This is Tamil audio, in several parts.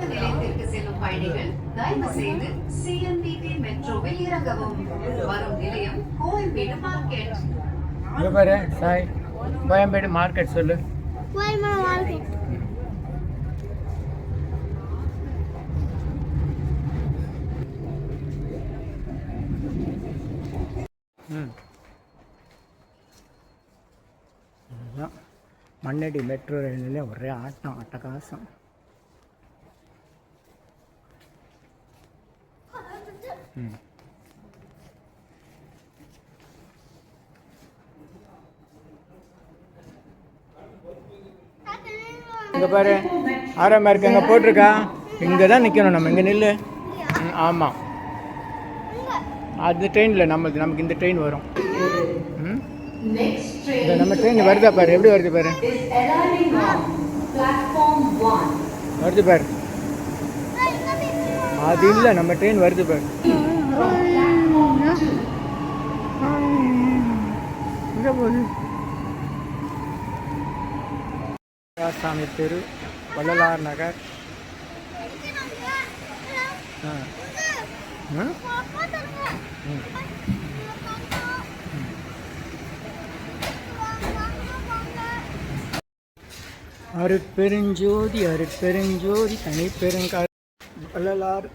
நிலையத்திற்கு செல்லும் பயணிகள் தயவு செய்து சிஎம்பிடி மெட்ரோவில் இறங்கவும். வரும் நிலையம் கோயம்பேடு மார்க்கெட். சாய் கோயம்பேடு மார்க்கெட் சொல்லு. மண்ணடி மெட்ரோ ரயிலில் ஒரே ஆட்டம் அட்டகாசம். இங்கே பாரு ஆறாம் இருக்கு அங்கே போட்டிருக்கா. இங்கே தான் நிற்கணும் நம்ம. இங்கே நில்லு. ஆமாம், அது ட்ரெயினில் நமக்கு இந்த ட்ரெயின் வரும். இந்த நம்ம ட்ரெயின் வருதா பாரு, எப்படி வருது பாரு, வருது பாரு. அது இல்லை, நம்ம ட்ரெயின் வருது பாரு. சாமி தெரு, வள்ளலார் நகர். அருட்பெருஞ்சோதி அருட்பெருஞ்சோதி தனிப்பெருங்கால். வள்ளலார்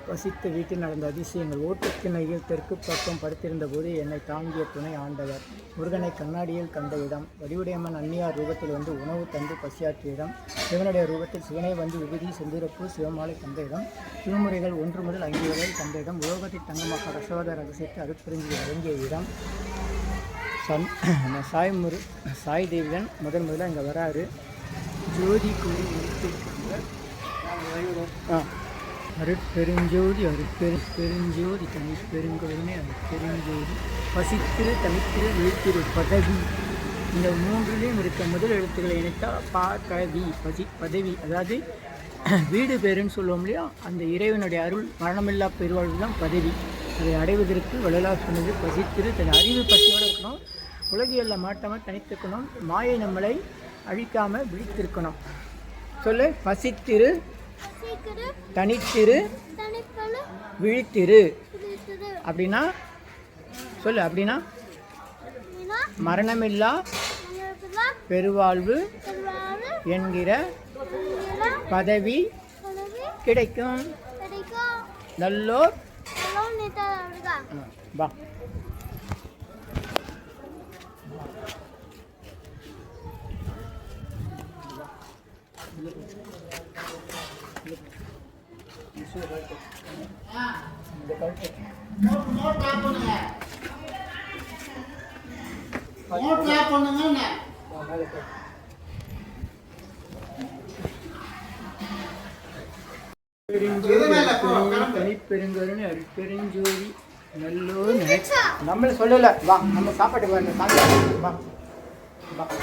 வசித்த வீட்டில் நடந்த அதிசயங்கள். ஓட்டுக்கிணையில் தெற்கு பக்கம் படுத்திருந்த போது என்னை தாங்கிய துணை ஆண்டவர். முருகனை கண்ணாடியில் கண்ட இடம். வடிவுடையம்மன் அந்நியார் ரூபத்தில் வந்து உணவு தந்து பசியாற்றிய இடம். சிவனுடைய ரூபத்தில் சிவனை வந்து விபூதி செந்தூரப்பூ சிவமாலை கண்ட இடம். திருமுறைகள் 1 முதல் 5 வரை கண்ட இடம். உலோகத்தில் தங்கமாக ரசவாத ரகசியத்தை அருட்பெருஞ்சி இறங்கிய இடம். சாய் தேவியன் முதல்ல இங்கே வராரு. ஜோதி கூறி அருட்பெருஞ்சோதி அருட்பெருஞ்சோதி தனிப்பெருங்கருணை அருட்பெருஞ்சோதி பசித்திரு தனித்திரு விழித்திரு பதவி. இந்த 3லையும் இருக்க முதல் எழுத்துக்களை இணைத்தால் பதவி. பதவி அதாவது வீடு பேருன்னு சொல்லுவோம் இல்லையா, அந்த இறைவனுடைய அருள் மரணமில்லா பெருவாழ்வு தான் பதவி. அதை அடைவதற்கு வள்ளலார் சொன்னது பசித்திரு தன் அறிவு பசியோடு இருக்கணும், உலகியல்ல மாட்டாமல் தனித்திருக்கணும், மாயை நம்மளை அழிக்காமல் விழித்திருக்கணும். சொல்லு. பசித்திரு தனித்திரு விழித்திரு. அப்படின்னா சொல்லு. அப்படின்னா மரணமில்லா பெருவாழ்வு என்கிற பதவி கிடைக்கும். நல்லோர் வா. தனிப்பெருங்கருணை அருட்பெருஞ்சோதி நல்லோர். நம்மள சொல்லல. வா, நம்ம சாப்பாட்டு வா. வா,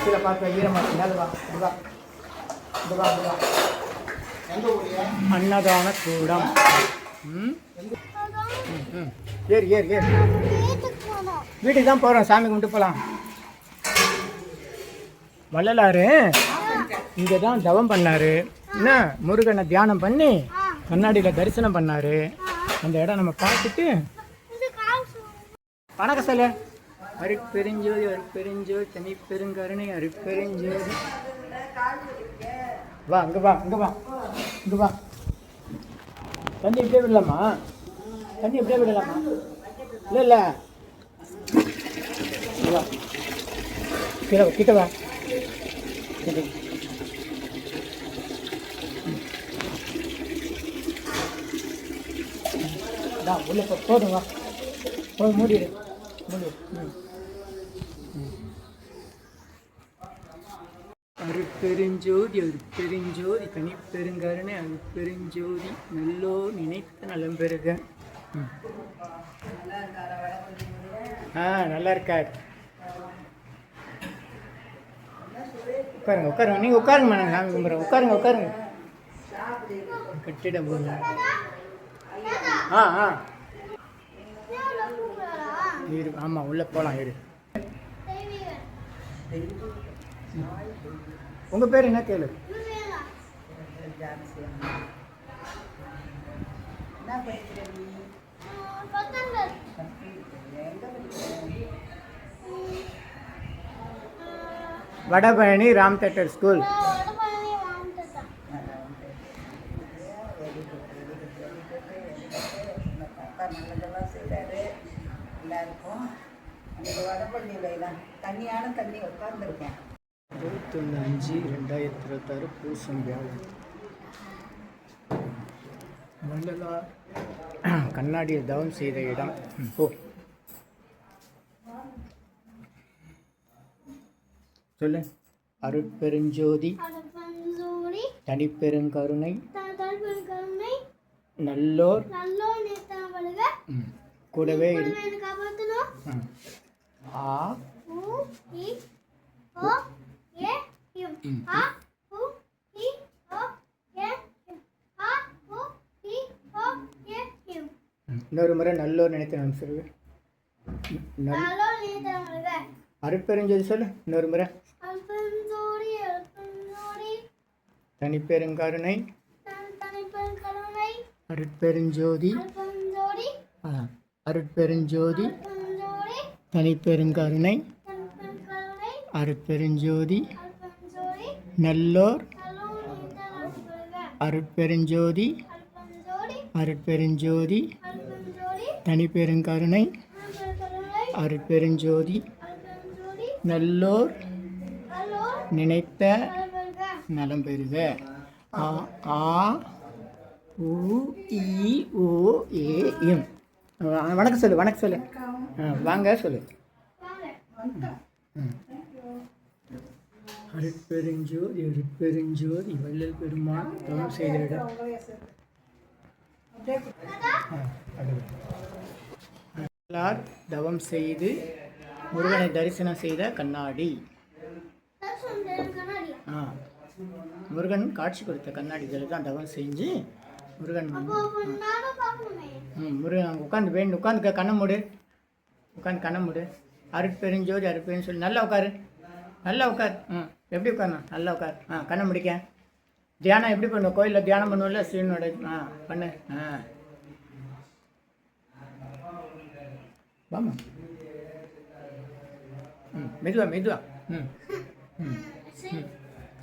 கீழே பார்க்க ஈரமாக மேலே வா. அன்னதான கூடம். ஏறு ஏறு ஏறு. வீட்டுக்கு தான் போகிறோம், சாமி கும்பிட்டு போகலாம். வள்ளலார் இங்கே தான் தவம் பண்ணார். என்ன, முருகனை தியானம் பண்ணி கண்ணாடியில் தரிசனம் பண்ணார். அந்த இடம் நம்ம பார்த்துட்டு வணக்கம் சொல்ல. அருட்பெருஞ்சோதி அருட்பெருஞ்சோதி தனிப்பெருங்கருணை அருட்பெருஞ்சோதி. வா, இங்கே வா, இங்கே வா, இங்கே வா. தண்ணி இப்படியே விடலாமா? தண்ணி எப்படியே விடலாமா? இல்லை வா, கிட்ட வா. உள்ள போதும். வா, போதும். மூடிடு. அருட்பெருஞ்சோதி அருட்பெருஞ்சோதி தனிப்பெருங்கருணை அருட்பெருஞ்சோதி நல்லோ நினைத்த நலம் பெறுக. நல்லா இருக்கார். உட்காருங்க உட்காருங்க நீங்கள் உட்காருங்க நான் சாமி கும்பிட்றேன் உட்காருங்க உட்காருங்க கட்டிட போதும் ஆ இரு ஆமாம் உள்ளே போகலாம் இரு உங்கள் பேர் என்ன கேளு வடபழனி ராம் தேட்டர் ஸ்கூல் எல்லாருக்கும் அந்த வடபழனியில் தண்ணியான தண்ணி உட்காந்துருக்கேன் 21/5/2026 பூசம் வியாழன் வள்ளலார் கண்ணாடியில் தவம் செய்த இடம் போ சொல்லு அருட்பெருஞ்சோதி தனிப்பெருங்கருணை நல்லோர் கூடவே ஆ இன்னொரு முறை நல்லோர் நினைத்து நான் சொல்லுவேன் அருட்பெருஞ்சோதி சொல்லு இன்னொரு முறை தனிப்பெருங்கருணை அருட்பெருஞ்சோதி அருட்பெருஞ்சோதி தனிப்பெருங்கருணை அருட்பெருஞ்சோதி நல்லோர் அருட்பெருஞ்சோதி அருட்பெருஞ்சோதி தனிப்பெருங்கருணை அருட்பெருஞ்சோதி நல்லோர் நினைத்த நலம் பெறுக ஆ ஆ உ இ ஓ ஏ எம் வணக்கம் சொல்லு வணக்கம் சொல்லு வாங்க சொல்லு அருட்பெருஞ்சோதி அருட்பெருஞ்சோதி வள்ளல் பெருமான் தவம் செய்த இடம் வள்ளலார் தவம் செய்து முருகனை தரிசனம் செய்த கண்ணாடி முருகன் காட்சி கொடுத்த கண்ணாடி இதில் தான் தவம் செஞ்சு முருகன் முருகன் அங்கே உட்காந்து வேண்டு உட்காந்து கண்ணை மூடு உட்காந்து கண்ணை மூடு அருட்பெருஞ்சோதி அருட்பெருன்னு சொல்லி நல்லா உட்காரு நல்லா உட்கார் எப்படி உட்காரணும் நல்லா உட்கார் கண்ணை முடிக்க தியானம் எப்படி பண்ணுவோம் கோயிலில் தியானம் பண்ணுவோம்ல ஸ்ரீனோட பண்ணு வாமா மெதுவா மெதுவா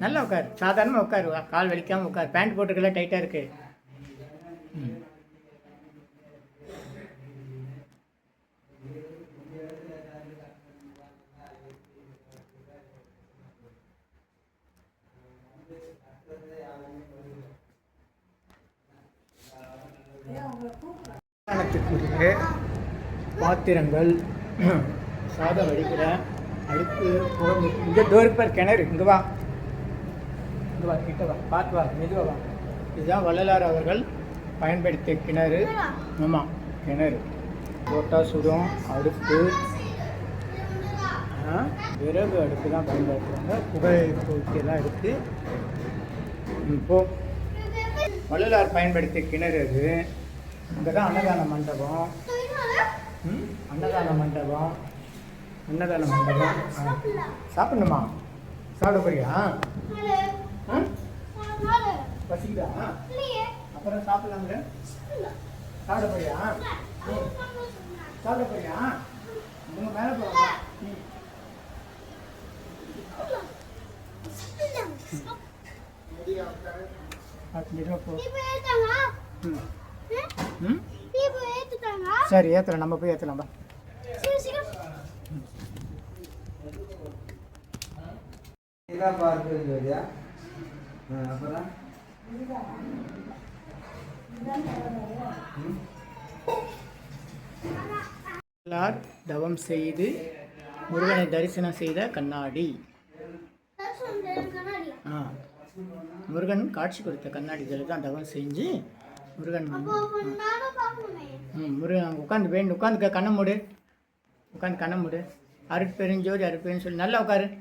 நல்லா உட்கார் சாதாரணமாக உட்காரு கால் வலிக்காமல் உட்கார் பேண்ட் போட்டுக்கெல்லாம் டைட்டாக இருக்கு த்துக்குரிய பாத்திரங்கள் சாதம் வடிக்கிற அடுப்பு இங்கே டோர்பர் கிணறு இங்கே வா கிட்ட வா பார்த்து வா மெதுவா வா இதுதான் வள்ளலார் அவர்கள் பயன்படுத்திய கிணறு ஆமாம் கிணறு போட்டால் சுடும் அடுப்பு விறகு அடுப்பு தான் பயன்படுத்துகிறாங்க புகை பொருட்கெல்லாம் இருக்குது இப்போ வள்ளலார் பயன்படுத்திய கிணறு அது இங்கே தான் அன்னதான மண்டபம் அன்னதான மண்டபம் சாப்பிடணுமா சாப்பிட போறியா பசிக்குதா அப்புறம் சாப்பிடலாங்க சாப்பிட போறியா சாப்பிட போறியா உங்க மேலே போகலாம் சரி ஏற்றலாம் நம்ம போய் ஏற்றலாம்பா தவம் செய்து முருகனை தரிசனம் செய்த கண்ணாடி முருகன் காட்சி கொடுத்த கண்ணாடி இதில் தான் தவம் செஞ்சு முருகன் முருகன் அங்கே உட்காந்து வேண்டு உட்காந்து கண்ணை மூடு உட்காந்து கண்ணை மூடு அருட்பெருஞ்சோதி அருட்பெருன்னு சொல்லி நல்லா உட்காரு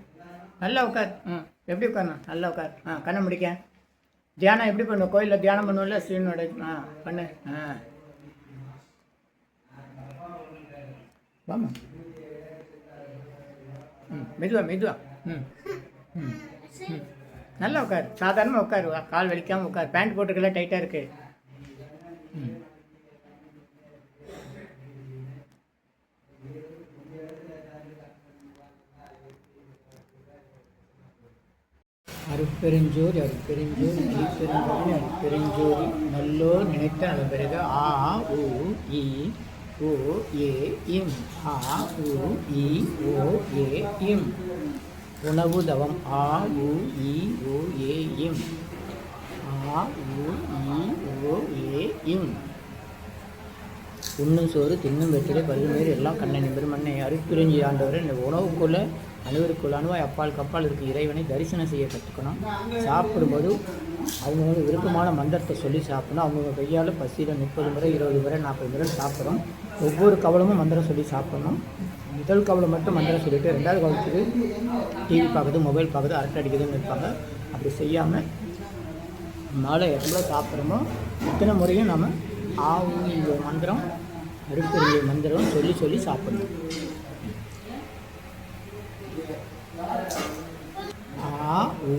நல்லா உட்கார் எப்படி உட்காரணும்? நல்லா உட்கார். கண்ணை முடிக்க. தியானம் எப்படி பண்ணுவோம்? கோயிலில் தியானம் பண்ணுவோம்ல, ஸ்ரீனோட. பண்ணு. வாமா. மெதுவா. நல்லா உட்கார். சாதாரணமாக உட்காரு. கால் வலிக்காமல் உட்கார். பேண்ட் போட்டுக்கல, டைட்டாக இருக்கு. அருட்பெருஞ்சோதி அருட்பெருஞ்சோதி ஈஸ்வரன் அருட்பெருஞ்சோதி நல்லோர் நினைத்த நலம்பெறுக. ஆ உ இ ஓ ஏ இம். ஆ உ இ ஓ ஏ இம். உணவு தவம். ஆ உ இ ஓ ஏ இம். ஆ உ இ ஓ ஏ இம். உண்ணும் சோறு தின்னும் வெற்றிலை பல்லுமேறு எல்லாம் கண்ணனை பெருமண்ணை அருட்பெருஞ்சி ஆண்டவர் இந்த உணவுக்குள்ளே அனைவருக்குள்ள அணுவாய் அப்பால் கப்பால் இருக்க இறைவனை தரிசனம் செய்ய கற்றுக்கணும். சாப்பிடும்போது அவங்கவுங்க விருப்பமான மந்திரத்தை சொல்லி சாப்பிடணும். அவங்கவுங்க கையால் பசியில் 30 முறை 20 முறை 40 முறை சாப்பிட்றோம். ஒவ்வொரு கவலமும் மந்திரம் சொல்லி சாப்பிடணும். முதல் கவலை மட்டும் மந்திரம் சொல்லிவிட்டு 2வது கவலத்துக்கு டிவி பார்க்குறது, மொபைல் பார்க்குறது, அரட்டை அடிக்குதுன்னு இருப்பாங்க. அப்படி செய்யாமல் நாளை எவ்வளோ சாப்பிட்றோமோ இத்தனை முறையும் நம்ம ஆவுங்கிற மந்திரம் அருட்பெருஞ்சோதி மந்திரம் சொல்லி சாப்பிடணும். ஆ உ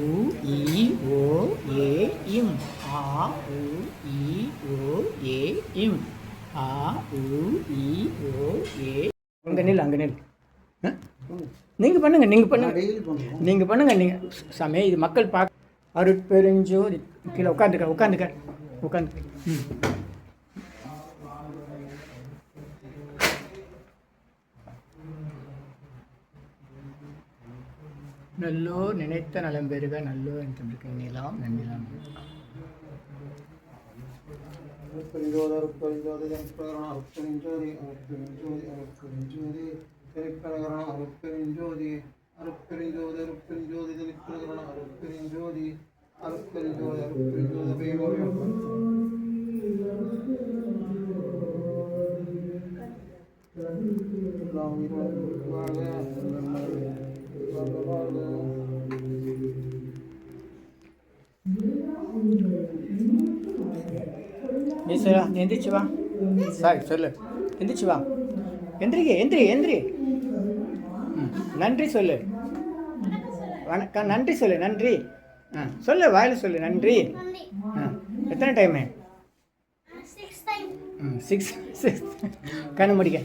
இ ஓ ஏ இம். ஆ உ இ ஓ ஏ இம். ஆ உ இ ஓ ஏ. அங்கே நில். நீங்கள் பண்ணுங்க. சாமி இது மக்கள் பார்க்க. அருட்பெருஞ்சோதி. கீழே உட்காந்துக்க. நல்லோ நினைத்த நலம் பெறுக. நல்லோ என்று நிலாம் நன்னிலாம். ஈஸ்வரா நீ எந்திரிச்சு வா. சாரி சொல்லு. எந்திரிச்சு வா. எந்திரி. நன்றி சொல்லு. வணக்கம். நன்றி சொல்லு. நன்றி சொல்லு. வாயில் சொல்லு. நன்றி. எத்தனை டைமு? 6. கண்ணு முடிக்க.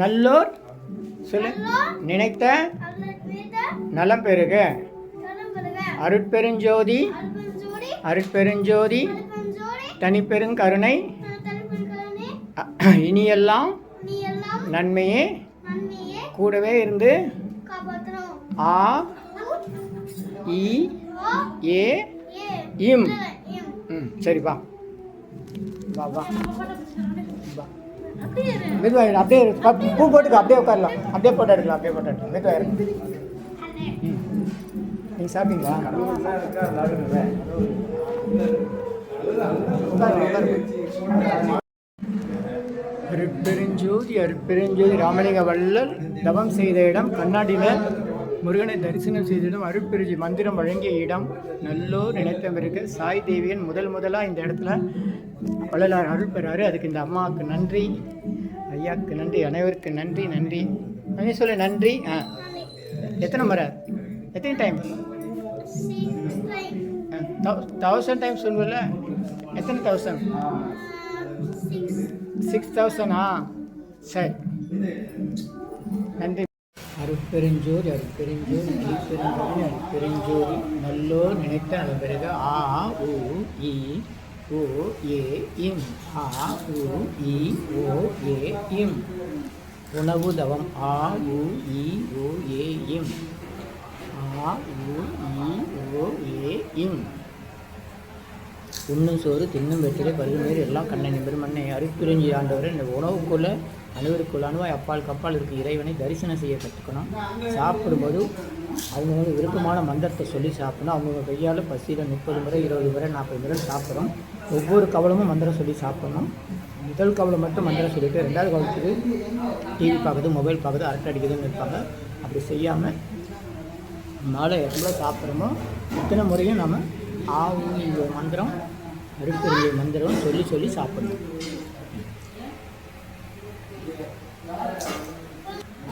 நல்லோர் சொல்லு. நினைத்த நலம் பெறுக. அருட்பெருஞ்சோதி தனிப்பெருங்கருணை இனியெல்லாம் நன்மையே கூடவே இருந்து ஆ இ ஏ இம். சரிப்பா. வா மெதுவாக. அப்படியே பூ போட்டுக்க. அப்படியே உட்காரலாம். அப்படியே போட்டோ எடுக்கலாம். மெதுவாக. நீங்கள் சாப்பிட்டீங்களா? அருட்பெருஞ்சோதி ராமலிங்க வள்ளல் தவம் செய்த இடம், கண்ணாடியில் முருகனை தரிசனம் செய்த இடம், அருட்பெருஞ்சி மந்திரம் வழங்கிய இடம், நல்லோர் நினைத்தவருக்கு சாய் தேவியன் முதலாக இந்த இடத்துல வள்ளலார் அருள் பெறாரு. அதுக்கு இந்த அம்மாவுக்கு நன்றி, ஐயாவுக்கு நன்றி, அனைவருக்கு நன்றி. சொல்லு. நன்றி. எத்தனை முறை? எத்தனை டைம்? 1000 டைம்ஸ் சொல்லுவல. எத்தனை 1000? 6000. சரி. நன்றி. அருட்பெருஞ்சோதி ஈஸ்வரன் அருட்பெருஞ்சோதி நல்லோர் நினைத்த நலம்பெறுக. ஆ உ இ ஓ ஏ இம். ஆ உ இ ஓ ஏ இம். உணவு தவம். ஆ உ இ ஓ ஏ இம். ஆ உ இ ஓ ஏ இம். உண்ணும் சோறு தின்னும் வெற்றிலை பல்லுமேறு எல்லாம் கண்ணனை பெருமண்ணை அருட்பெருஞ்சி ஆண்டவர் இந்த உணவுக்குள்ளே அனைவருக்குள்ள அணுவாய் அப்பால் கப்பால் இருக்க இறைவனை தரிசனம் செய்ய கற்றுக்கணும். சாப்பிடும்போது அவங்கவுங்க விருப்பமான மந்திரத்தை சொல்லி சாப்பிடணும். அவங்கவுங்க கையால் பசியில் 30 முறை 20 முறை 40 முறை சாப்பிட்றோம். ஒவ்வொரு கவலமும் மந்திரம் சொல்லி சாப்பிடணும். முதல் கவலை மட்டும் மந்திரம் சொல்லிவிட்டு 2வது கவலத்துக்கு டிவி பார்க்குறது, மொபைல் பார்க்குறது, அரட்டை அடிக்குதுன்னு இருப்பாங்க. அப்படி செய்யாமல் நம்மளால் எவ்வளோ சாப்பிட்றோமோ இத்தனை முறையும் நம்ம ஆவி மந்திரம் அருட்பெருஞ்சோதி மந்திரம் சொல்லி சொல்லி சாப்பிடணும்.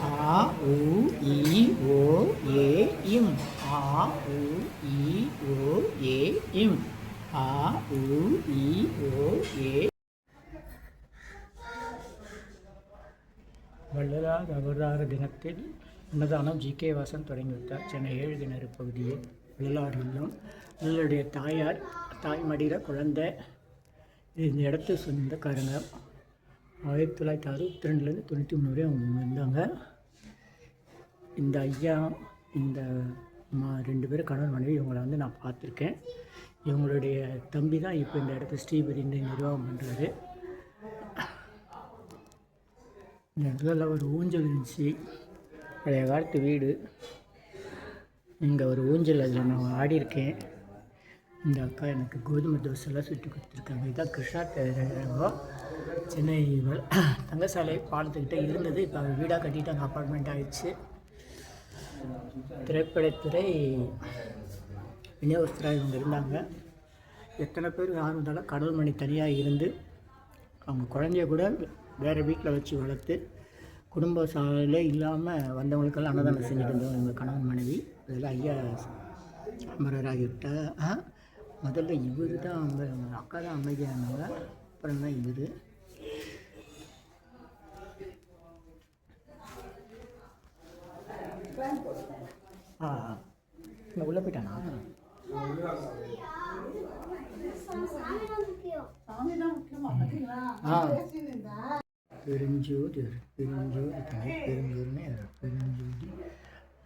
ஆ உ இ ஓ ஏ இம். ஆ உ இ ஓ ஏ இம். ஆ உ இ ஓ ஏ. வள்ளலார் அவதார தினத்தில் அன்னதானம் ஜி.கே. வாசன் தொடங்கி வைத்தார். சென்னை 7 கிணறு பகுதியில் வள்ளலார் இல்லம். வள்ளலுடைய தாயார் தாய் மடியில் குழந்தை. இந்த இடத்து சொந்தக்காரங்க 1962லேருந்து 93 வரை அவங்க இருந்தாங்க. இந்த ஐயா இந்த 2 பேரும் கணவன் மனைவி இவங்களை வந்து நான் பார்த்துருக்கேன். இவங்களுடைய தம்பி தான் இப்போ இந்த இடத்த ஸ்ரீபதிந்து நிர்வாகம் பண்ணுறாரு. இந்த இடத்துல ஒரு ஊஞ்சல் இருந்துச்சு, பழைய காலத்து வீடு. இங்கே ஒரு ஊஞ்சல் அதில் நான் ஆடியிருக்கேன். இந்த அக்கா எனக்கு கோதுமை தோசைலாம் சுட்டு கொடுத்துருக்காங்க. இதுதான் கிருஷ்ணா தேரகம். சென்னை தங்கசாலை பாலத்துக்கிட்ட இருந்தது. இப்போ வீடாக கட்டிட்டாங்க, அப்பார்ட்மெண்ட் ஆகிடுச்சு. திரைப்படத்துறை விநியோகஸ்தராக இவங்க இருந்தாங்க. எத்தனை பேர் யார் இருந்தாலும் கடவுள் மணி தனியாக இருந்து அவங்க குழந்தைய கூட வேறு வீட்டில் வச்சு வளர்த்து குடும்ப சாலையில் இல்லாமல் வந்தவங்களுக்கெல்லாம் அன்னதானம் செஞ்சுட்டு இருந்தவங்க எங்கள் கணவன் மனைவி. அதில் ஐயா அமரராகிவிட்டால் முதல்ல இவர் தான் அக்கா தான் அமைதியானவங்க, அப்புறம் தான் இவர். இங்கே உள்ளே போயிட்டானா? பெருஞ்சோதி பெருஞ்சோதி தனி பெருஞ்சோதினே பெருஞ்சோதி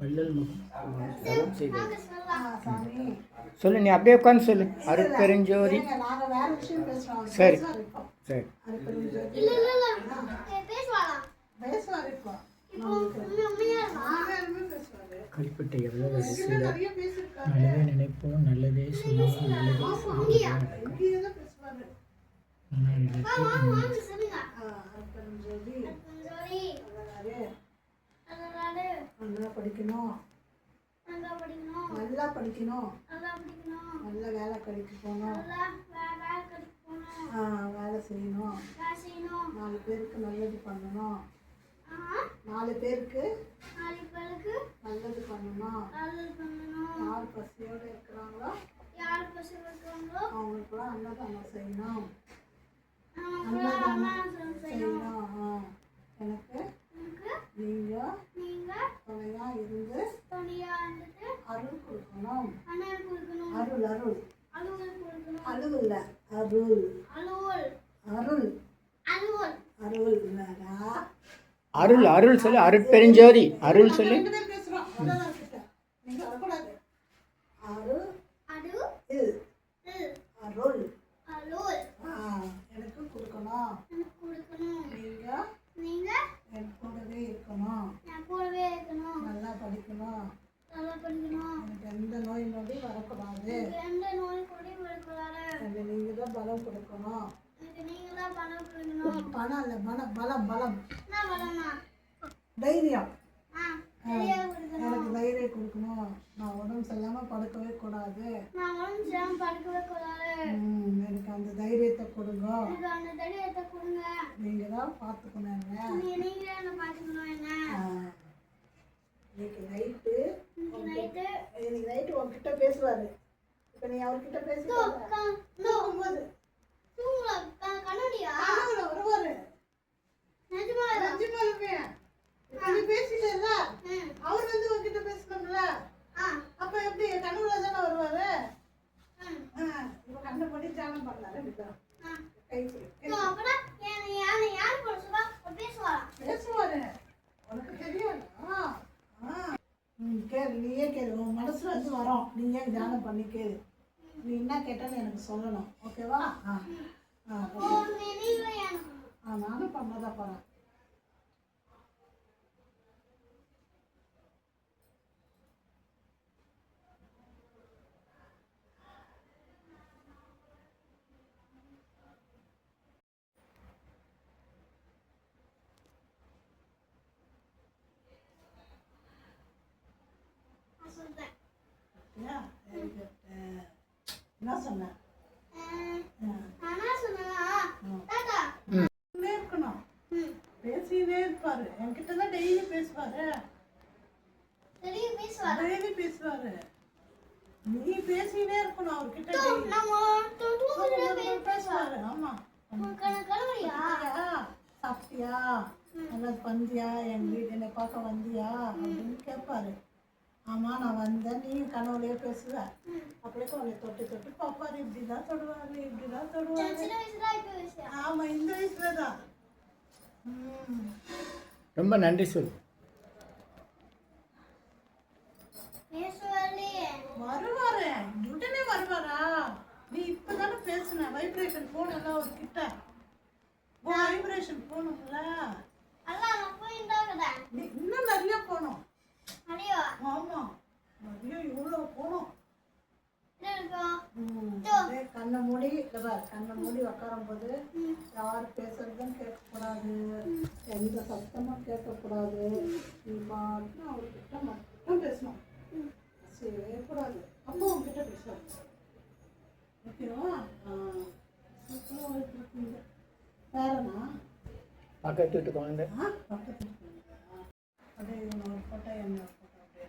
வள்ளல் முகம் செய்தார். சொல்லு, நீ அப்படியே உட்காந்து சொல்லு. அருட்பெருஞ்சோதி. சரி சரி. கல்பட்டை எவ்வளோ நல்லதே நினைப்போம், நல்லதே சொல்லுவோம், நல்லதே சொல்லுவோம். படிக்கணும், நல்லா படிக்கணும், நல்ல வேலை கிடைக்க போகணும், வேலை செய்யணும், 4 பேருக்கு நல்லது பண்ணணும், 4 பேருக்கு நல்லது பண்ணணும். யார் பசியோடு இருக்கிறாங்களோ அவங்களுக்குலாம் அன்னதானம் செய்யணும். அன்னதானம் செய்யணும். எனக்கு நீங்கள் துணையாக இருந்து அருள் கொடுக்கணும். அருள் அருள் அருள் இல்லை அருள் அருள் அருள் இல்லைடா. அருள் அருள் சொல்லு. அருட்பெருஞ்சோதி அருள் சொல்லு. நீங்கள் வரக்கூடாது. அருள் அருள் எனக்கு கொடுக்கணும். நீங்கள் என் கூடவே இருக்கணும். நல்லா படிக்கணும். எனக்கு எந்த நோய் நொடி வரக்கூடாது. எனக்கு நீங்கள் தான் பலம் கொடுக்கணும். பணம் இல்லை, பலம் பலம் தைரியம். எனக்கு தைரியம் கொடுக்கணும். நான் உடம்பு சரியில்லாமல் படுக்கவே கூடாது. எனக்கு அந்த தைரியத்தை கொடுங்க. நீங்கள் தான் பார்த்துக்கணும். இன்னைக்கு நைட்டு உங்ககிட்ட பேசுவார். இப்போ நீ அவர்கிட்ட பேசும்போது வருவாரு. நீ பேசிட்டல, அவர் வந்து உங்ககிட்ட பேசணும்ல. அப்ப எப்படி கனவுல தானே வருவாரு. இப்ப கண்ணை படி தியானம் பண்ணாரு. பேசுவாரு. உனக்கு தெரியும். கேளு, நீயே கேளு. உன் மனசுல வந்து வரும். நீயே தியானம் பண்ணி கேளு. நீ என்ன கேட்டாலும் எனக்கு சொல்லணும். ஓகேவா? நானும் பண்ணதான் போறேன். சொல்றேன். கேட்டேன். என்ன சொன்னேன்? இருக்கணும், பேசினே இருப்பாரு. என்கிட்ட தான் டெய்லி பேசுவாரு. டெய்லி பேசுவாரு. நீ பேசினே இருக்கணும் அவர்கிட்ட. பேசுவாரு. ஆமா, சாப்பிட்டியா, நல்லா வந்தியா, எங்க வீட்டு என்னை பார்க்க வந்தியா அப்படின்னு கேட்பாரு. ஆமா நான் வந்தேன், நீ கனவுலயே பேசுவ. அப்படியே அவனை தொட்டு தொட்டு பார்ப்பாரு. இப்படிதான் தொடுவாரு, இப்படிதான் தொடுவாரு. ஆமா, இந்த வயசுலதான். ரொம்ப நன்றி சொல். வருவாரு, உடனே வருவாரா? நீ இப்பதானே பேசுன, வைப்ரேஷன் போனல ஒரு கிட்ட. வைப்ரேஷன் போகணும்ல, நீ இன்னும் நிறைய போகணும். ஆமா, நிறைய இவ்வளவு போகணும். கண்ணை மூடி கண்ணை மூடி உட்காரும் போது யார் பேசுறதும் கேட்கக்கூடாது, எந்த சத்தமும் கேட்கக்கூடாது. நீ பாட்டு அவர்கிட்ட மட்டும் பேசணும், செய்யக்கூடாது. அப்போ உங்ககிட்ட பேசுவாங்க. ஓகேவா? வேறண்ணா பக்கத்து வீட்டு குழந்தை. பக்கத்து அப்படியே ஒரு ஃபோட்டோ, என்ன ஃபோட்டோ அப்படியே.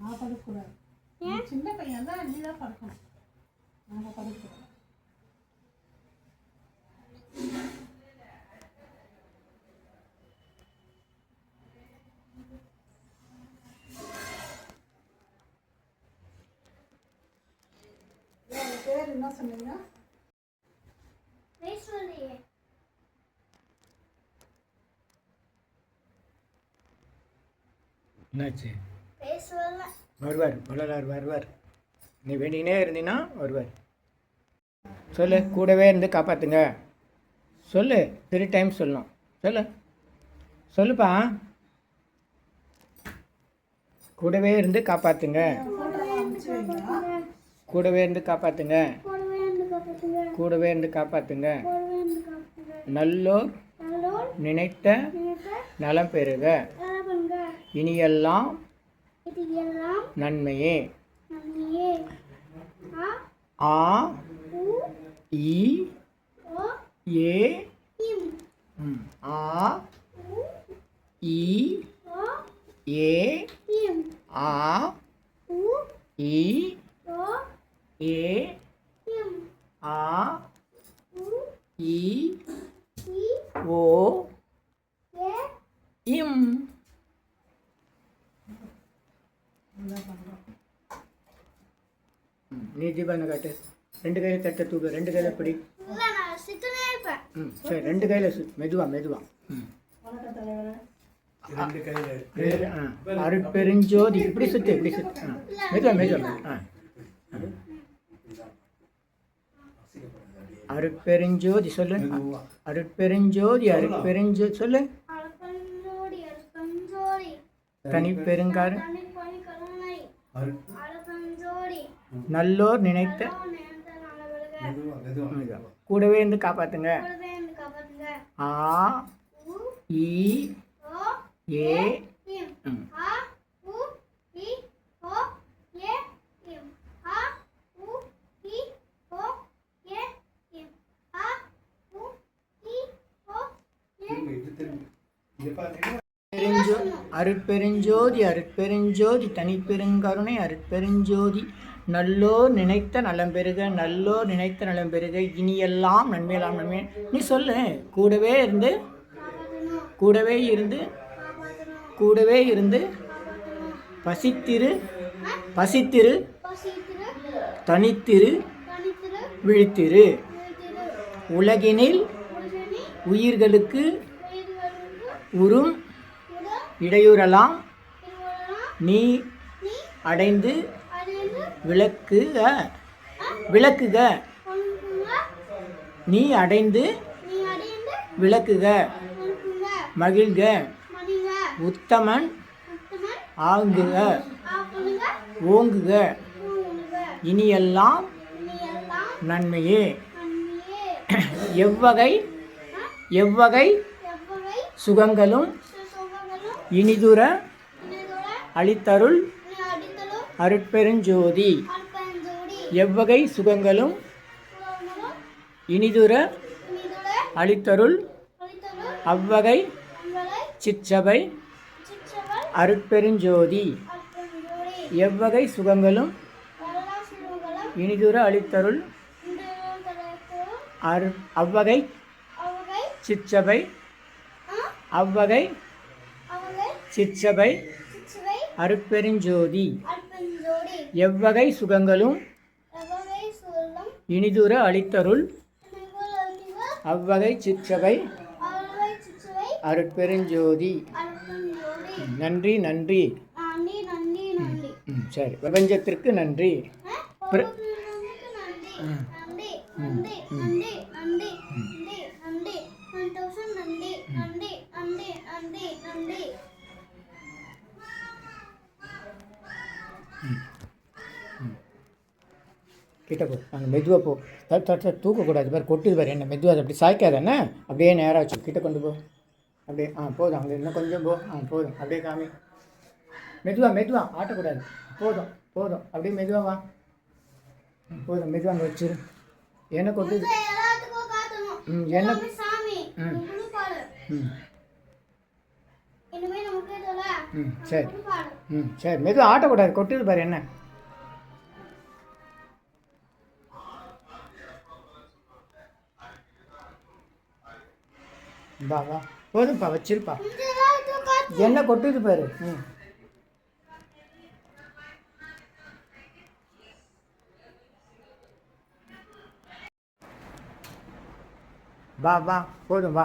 நான் படுக்கக்கூடாது. சின்ன பையன் தான், நீ தான் படுக்கணும். நாங்கள் படுக்கக்கூடாது. பேர் என்ன சொன்னீங்க? என்னாச்சு? வருவார், வருவார். நீ வேண்டினே இருந்தீன்னா வருவார். சொல்லு, கூடவே இருந்து காப்பாற்றுங்க. சொல்லு, 3 டைம்ஸ் சொல்லணும். சொல்லுப்பா. கூடவே இருந்து காப்பாற்றுங்க, கூடவே இருந்து காப்பாற்றுங்க, கூடவே இருந்து காப்பாற்றுங்க. நல்லோர் நினைத்த நலம் பெறுக, இனியெல்லாம் நன்மையே. ஆ இ ஏ ஆ இ ஏ ஆ இ ஏ ஆ இ ஓ இம். நீ தீபாவளி காட்டு. 2 கையில் தட்ட தூக்கு, 2 கையில் பிடி. சரி, 2 கையில் மெதுவா. அருட்பெருஞ்சோதி. இப்படி சுத்து. மெதுவா. அருட்பெருஞ்சோதி சொல்லு. அருட்பெருஞ்சோதி சொல்லு. தனிப்பெருங்காரு நல்லோர் நினைத்த கூடவே இருந்து காப்பாத்துங்க. ஆ இ ஏ அருட்பெருஞ்சோதி அருட்பெருஞ்சோதி தனிப்பெருங்கருணை அருட்பெருஞ்சோதி நல்லோர் நினைத்த நலம் பெறுக நல்லோர் நினைத்த நலம் பெறுக இனியெல்லாம் நன்மையெல்லாம் நன்மை. நீ சொல்லு. கூடவே இருந்து கூடவே இருந்து கூடவே இருந்து பசித்திரு பசித்திரு தனித்திரு விழித்திரு. உலகினில் உயிர்களுக்கு உறும் இடையூறலாம் நீ அடைந்து விளக்குக விளக்குக. நீ அடைந்து விளக்குக மகிழ்க உத்தமன் ஆங்குக ஓங்குக இனியெல்லாம் நன்மையே. எவ்வகை எவ்வகை சுகங்களும் இனிதுர அளித்தருள் அருட்பெருஞ்சோதி. எவ்வகை சுகங்களும் இனிதுர அளித்தருள் அவ்வகை சிற்றபை அருட்பெருஞ்சோதி. எவ்வகை சுகங்களும் இனிதுர அளித்தருள் அவ்வகை சிற்றபை அவ்வகை சிற்றபை அருட்பெருஞ்சோதி. எவ்வகை சுகங்களும் இனிதுர அளித்தருள் அவ்வகை சிற்றபை அருட்பெருஞ்சோதி. நன்றி நன்றி. சரி, பிரபஞ்சத்திற்கு நன்றி. கிட்ட போ, அங்கே மெதுவாக போ. தூக்கக்கூடாது பாரு, கொட்டுது பாரு. என்ன மெதுவாக அது அப்படி சாய்க்காதானே, அப்படியே நேராக வச்சு கிட்ட கொண்டு போ. அப்படியே போதும். அங்கே இன்னும் கொஞ்சம் போ. போதும். அப்படியே காமி. மெதுவாக ஆட்டக்கூடாது. போதும். அப்படியே மெதுவாக வா. போதும். மெதுவாக அங்கே வச்சிரு. என்ன கொட்டுது? என்ன? சரி. சரி, மெதுவாக ஆட்டக்கூடாது. கொட்டுது பாரு. என்ன? வா. போதும்ப்பா, வச்சிருப்பா. என்ன கொட்டுது பாரு. வா. போதும், வா.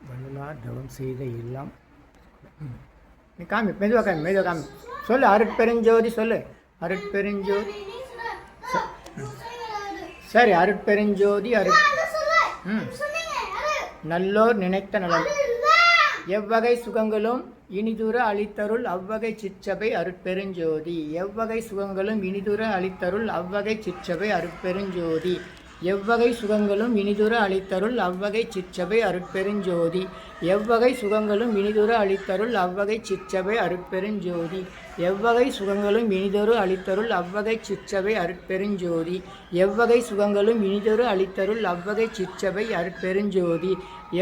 வள்ளலார் தவம் செய்த இல்லம். நீ காமி, மெதுவாக காமி. சொல்லு, அருட்பெருஞ்சோதி சொல்லு. அருட்பெருஞ்சோதி. சரி, அருட்பெருஞ்சோதி நல்லோர் நினைத்த நலம். எவ்வகை சுகங்களும் இனிதுர அளித்தருள் அவ்வகை சிற்றபை அருட்பெருஞ்சோதி. எவ்வகை சுகங்களும் இனிதுர அளித்தருள் அவ்வகை சிற்றபை அருட்பெருஞ்சோதி. எவ்வகை சுகங்களும் இனிதுர அளித்தருள் அவ்வகை சிற்றபை அருட்பெருஞ்சோதி. எவ்வகை சுகங்களும் இனிதுர அளித்தருள் அவ்வகை சிற்றபை அருட்பெருஞ்சோதி. எவ்வகை சுகங்களும் இனிதொரு அளித்தருள் அவ்வகை சிற்றபை அருட்பெருஞ்சோதி. எவ்வகை சுகங்களும் இனிதொரு அளித்தருள் அவ்வகை சிற்றபை அருட்பெருஞ்சோதி.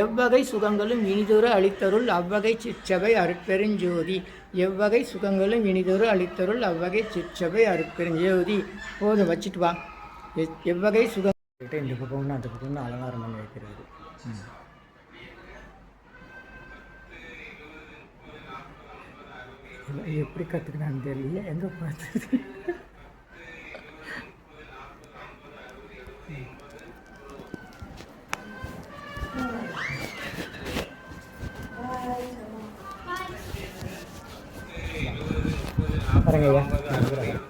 எவ்வகை சுகங்களும் இனிதொரு அளித்தருள் அவ்வகை சிற்றபை அருட்பெருஞ்சோதி. எவ்வகை சுகங்களும் இனிதொரு அளித்தருள் அவ்வகை சிற்றபை அருட்பெருஞ்சோதி. போதும், வச்சுட்டு வா. எவ்வகை சுகம் இந்த பக்கம்னு அந்த பக்கம்னு அலங்காரம் பண்ணி வைக்கிறது. எப்படி கற்றுக்கினான்னு தெரியல, எங்கே பார்த்து. வரங்கய்யா,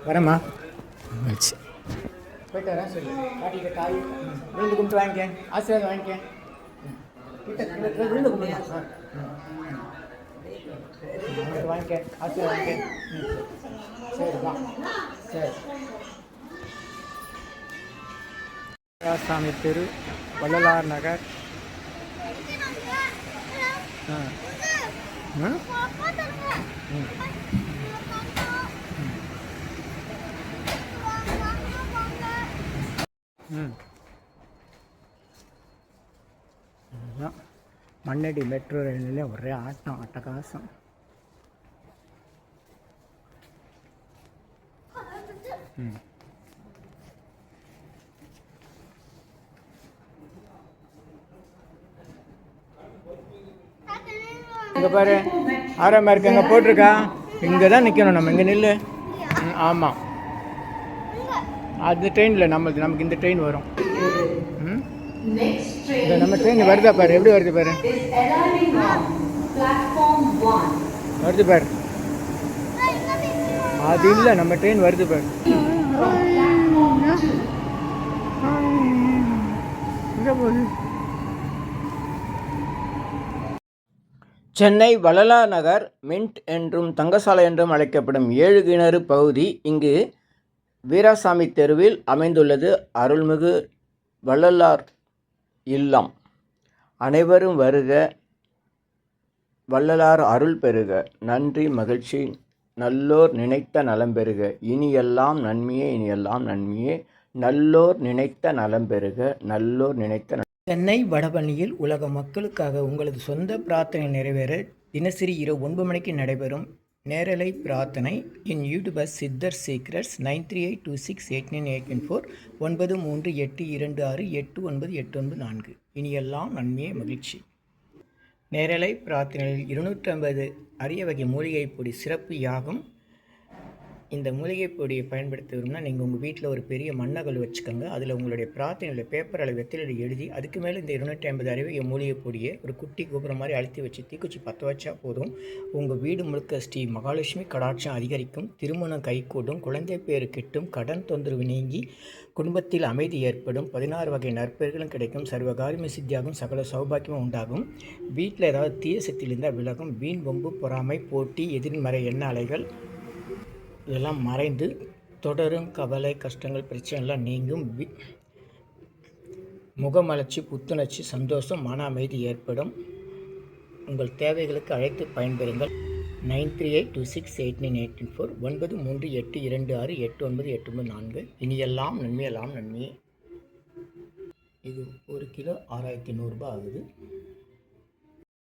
வரம்மா. வச்சு போயிட்டு வரேன் சொல்லி பாட்டிகிட்ட காய் விழுந்து கும்பிட்டு வாங்கிக்க, ஆசீர்வாதம் வாங்கிக்க. விழுந்து கும்பிடுமா சார்? வாங்கிக்க, ஆசீர்வாதம் வாங்கிக்க. சரி, வா. சரி. சாமி தெரு, வள்ளலார் நகர். அதுதான் மண்ணடி மெட்ரோ ரயில் நிலையம் ஒரே ஆட்டம் அட்டகாசம். இங்கே பாரு, 6ஆம் மார்க் அங்கே போட்டிருக்கா. இங்கே தான் நிற்கணும் நம்ம. இங்கே நில்லு. ஆமாம், அது ட்ரெயினில் நமக்கு இந்த ட்ரெயின் வரும். இந்த நம்ம ட்ரெயின் வருதா பாரு, எப்படி வருது பாரு, வருது பாரு. அது இல்லை, நம்ம ட்ரெயின் வருது பாரு. சென்னை வள்ளலார் நகர் மின்ட் என்றும் தங்கசாலை என்றும் அழைக்கப்படும் 7 கிணறு பகுதி இங்கு வீராசாமி தெருவில் அமைந்துள்ளது அருள்மிகு வள்ளலார் இல்லம். அனைவரும் வருக, வள்ளலார் அருள் பெறுக. நன்றி, மகிழ்ச்சி. நல்லோர் நினைத்த நலம் பெறுக. இனியெல்லாம் நன்மையே, இனியெல்லாம் நன்மையே. நல்லோர் நினைத்த நலம் பெறுக. நல்லோர் நினைத்த. சென்னை வடபழனியில் உலக மக்களுக்காக உங்களது சொந்த பிரார்த்தனை நிறைவேற தினசரி இரவு 9 மணிக்கு நடைபெறும் நேரலை பிரார்த்தனை இன் யூடியூபர் சித்தர் சீக்ரெட்ஸ் 9382689814 9382268984. இனியெல்லாம் நன்மையே, மகிழ்ச்சி. நேரலை பிரார்த்தனையில் 250 அரிய வகை மூலிகை பொடி சிறப்பு யாகம். இந்த மூலிகை பொடியை பயன்படுத்த விரும்பினா நீங்கள் உங்கள் வீட்டில் ஒரு பெரிய மண்ணகல் வச்சுக்கோங்க. அதில் உங்களுடைய பிரார்த்தனையில் பேப்பர் அளவு வெற்றிலை எழுதி அதுக்கு மேலே இந்த 250 அரிய வகை மூலிகை பொடியை ஒரு குட்டி கோபுரம் மாதிரி அழுத்தி வச்சு தீக்குச்சி பற்ற வச்சா போதும். உங்கள் வீடு முழுக்க ஸ்ரீ மகாலட்சுமி கடாட்சம் அதிகரிக்கும், திருமணம் கைகூடும், குழந்தை பேரு கிட்டும், கடன் தொந்தரவு நீங்கி குடும்பத்தில் அமைதி ஏற்படும், 16 வகை நற்பெயர்களும் கிடைக்கும், சர்வகாரியமே சித்தியாகும், சகல சௌபாக்கியமும் உண்டாகும். வீட்டில் ஏதாவது தீய சக்தியில் இருந்தால் விலகும். வீண் வம்பு பொறாமை போட்டி எதிர்மறை எண்ண அலைகள் இதெல்லாம் மறைந்து தொடரும் கவலை கஷ்டங்கள் பிரச்சனைலாம் நீங்கும். முகமலர்ச்சி, புத்துணர்ச்சி, சந்தோஷம், மன அமைதி ஏற்படும். உங்கள் தேவைகளுக்கு அழைத்து பயன்பெறுங்கள். 9382689814 9382268984. இனியெல்லாம் நன்மையெல்லாம் நன்மையே. இது 1 கிலோ 6500 ரூபாய் ஆகுது.